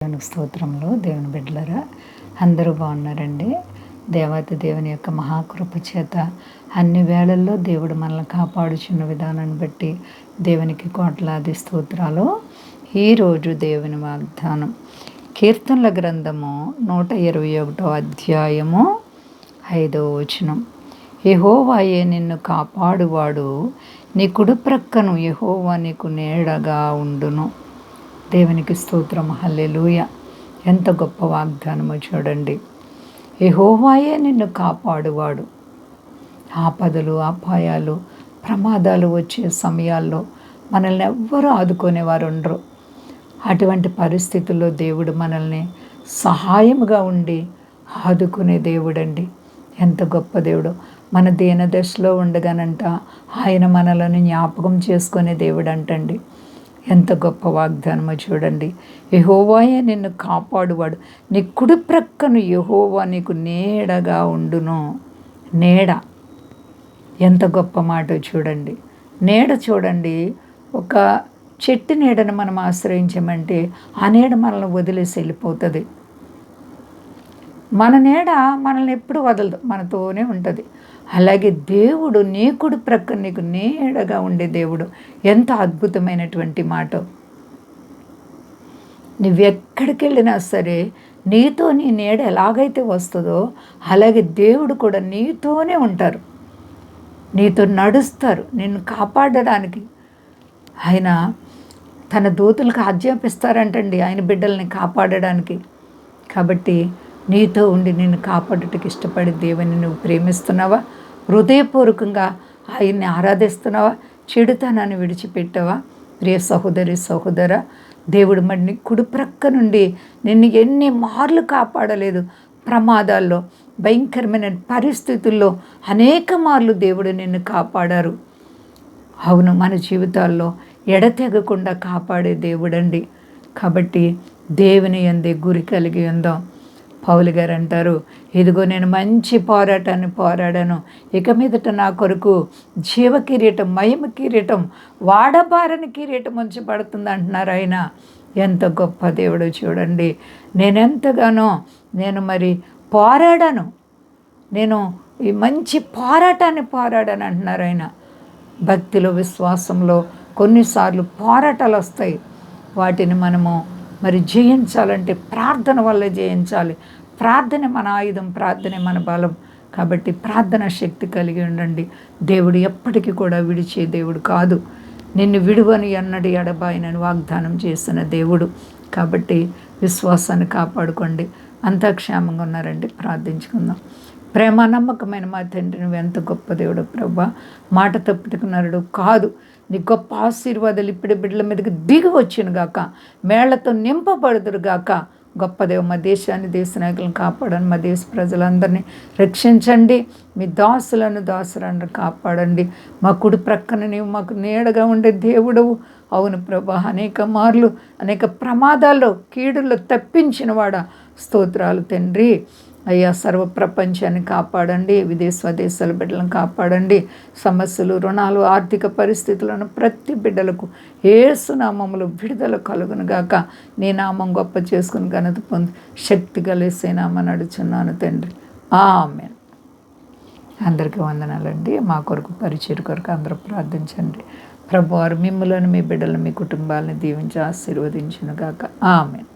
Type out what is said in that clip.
దేవునికి స్తోత్రములు. దేవుని బిడ్డలారా, అందరూ బాగున్నారండి. దేవాతి దేవుని యొక్క మహాకృప చేత అన్ని వేళల్లో దేవుడు మనల్ని కాపాడుచున్న విధానాన్ని బట్టి దేవునికి కోట్లాది స్తోత్రాలు. ఈరోజు దేవుని వాగ్దానం కీర్తనల గ్రంథము 121 అధ్యాయము 5వ వచనం. యెహోవాయే నిన్ను కాపాడువాడు, నీ కుడి ప్రక్కను యెహోవా నీకు నీడగా ఉండును. దేవునికి స్తోత్రం. హల్లెలూయా. ఎంత గొప్ప వాగ్దానమో చూడండి. యెహోవాయే నిన్ను కాపాడువాడు. ఆపదలు, అపాయాలు, ప్రమాదాలు వచ్చే సమయాల్లో మనల్ని ఎవ్వరూ ఆదుకునేవారు ఉండరు. అటువంటి పరిస్థితుల్లో దేవుడు మనల్ని సహాయముగా ఉండి ఆదుకునే దేవుడండి. ఎంత గొప్ప దేవుడు. మన దీన దశలో ఉండగానంట ఆయన మనలను జ్ఞాపకం చేసుకునే దేవుడు అంటండి. ఎంత గొప్ప వాగ్దానమో చూడండి. యెహోవాయే నిన్ను కాపాడువాడు, నీ కుడి ప్రక్కను యెహోవా నీకు నీడగా ఉండును. నీడ ఎంత గొప్ప మాట చూడండి. నీడ చూడండి, ఒక చెట్టు నీడను మనం ఆశ్రయించమంటే ఆ నీడ మనల్ని వదిలేసి వెళ్ళిపోతుంది. మన నీడ మనల్ని ఎప్పుడు వదలదు, మనతోనే ఉంటుంది. అలాగే దేవుడు నీ కుడి ప్రక్క నీకు నీడగా ఉండే దేవుడు. ఎంత అద్భుతమైనటువంటి మాట. నువ్వెక్కడికి వెళ్ళినా సరే నీతో నీ నీడ ఎలాగైతే వస్తుందో అలాగే దేవుడు కూడా నీతోనే ఉంటారు, నీతో నడుస్తారు, నిన్ను కాపాడడానికి. ఆయన తన దూతలకు ఆజ్ఞాపిస్తారంటండి ఆయన బిడ్డల్ని కాపాడడానికి. కాబట్టి నీతో ఉండి నిన్ను కాపాడుటకు ఇష్టపడి దేవుని నువ్వు ప్రేమిస్తున్నావా? హృదయపూర్వకంగా ఆయన్ని ఆరాధిస్తున్నావా? చెడుతనాన్ని విడిచిపెట్టావా? ప్రియ సహోదరి సహోదర, దేవుడు మరి కుడి ప్రక్క నుండి నిన్ను ఎన్ని మార్లు కాపాడలేదు. ప్రమాదాల్లో, భయంకరమైన పరిస్థితుల్లో అనేక మార్లు దేవుడు నిన్ను కాపాడారు. అవును, మన జీవితాల్లో ఎడతెగకుండా కాపాడే దేవుడండి. కాబట్టి దేవుని యందే గురి కలిగి ఉందాం. పౌలు గారు అంటారు, ఇదిగో నేను మంచి పోరాటాన్ని పోరాడాను, ఇక మీదట నా కొరకు జీవ కిరీటం, మహిమ కిరీటం, వాడబారని కిరీటం ఉంచబడుతుంది అంటున్నారు ఆయన. ఎంత గొప్ప దేవుడు చూడండి. నేను మరి పోరాడాను, నేను ఈ మంచి పోరాటాన్ని పోరాడాను అంటున్నారు ఆయన. భక్తిలో, విశ్వాసంలో కొన్నిసార్లు పోరాటాలు వస్తాయి. వాటిని మనము మరి జయించాలంటే ప్రార్థన వల్ల జయించాలి. ప్రార్థన మన ఆయుధం, ప్రార్థనే మన బలం. కాబట్టి ప్రార్థన శక్తి కలిగి ఉండండి. దేవుడు ఎప్పటికీ కూడా విడిచే దేవుడు కాదు. నిన్ను విడువని ఎన్నడి ఎడబాయనని వాగ్దానం చేసిన దేవుడు. కాబట్టి విశ్వాసాన్ని కాపాడుకోండి. అంతా క్షేమంగా ఉన్నారండి. ప్రార్థించుకుందాం. ప్రేమ నమ్మకమైన మా తండ్రి, నువ్వు ఎంత గొప్ప దేవుడు ప్రభా. మాట తప్పుతుకున్నాడు కాదు. నీ గొప్ప ఆశీర్వాదాలు ఇప్పుడు బిడ్డల మీదకి దిగి వచ్చిన గాక, మేళ్లతో నింపబడుదురు గాక. గొప్ప దేవ, మా దేశాన్ని, దేశ నాయకులను కాపాడండి. మా దేశ ప్రజలందరినీ రక్షించండి. మీ దాసులను కాపాడండి. మా కుడి ప్రక్కన నీవు మాకు నీడగా ఉండే దేవుడవు. అవును ప్రభా, అనేక మార్లు అనేక ప్రమాదాల్లో, కీడుల్లో తప్పించిన వాడ స్తోత్రాలు తండ్రి. అయ్యా, సర్వ ప్రపంచాన్ని కాపాడండి. స్వదేశాల బిడ్డలను కాపాడండి. సమస్యలు, రుణాలు, ఆర్థిక పరిస్థితులను ప్రతి బిడ్డలకు యేసు నామములో విడుదల కలుగును గాక. నీ నామం గొప్ప చేసుకుని ఘనత పొంది శక్తి కలిసే నామని అడుచున్నాను తండ్రి. ఆమేన్. అందరికీ వందనాలండి. మా కొరకు, పరిచయం కొరకు అందరూ ప్రార్థించండి. ప్రభువారు మిమ్మల్ని, మీ బిడ్డలను, మీ కుటుంబాలను దీవించి ఆశీర్వదించును గాక. ఆమేన్.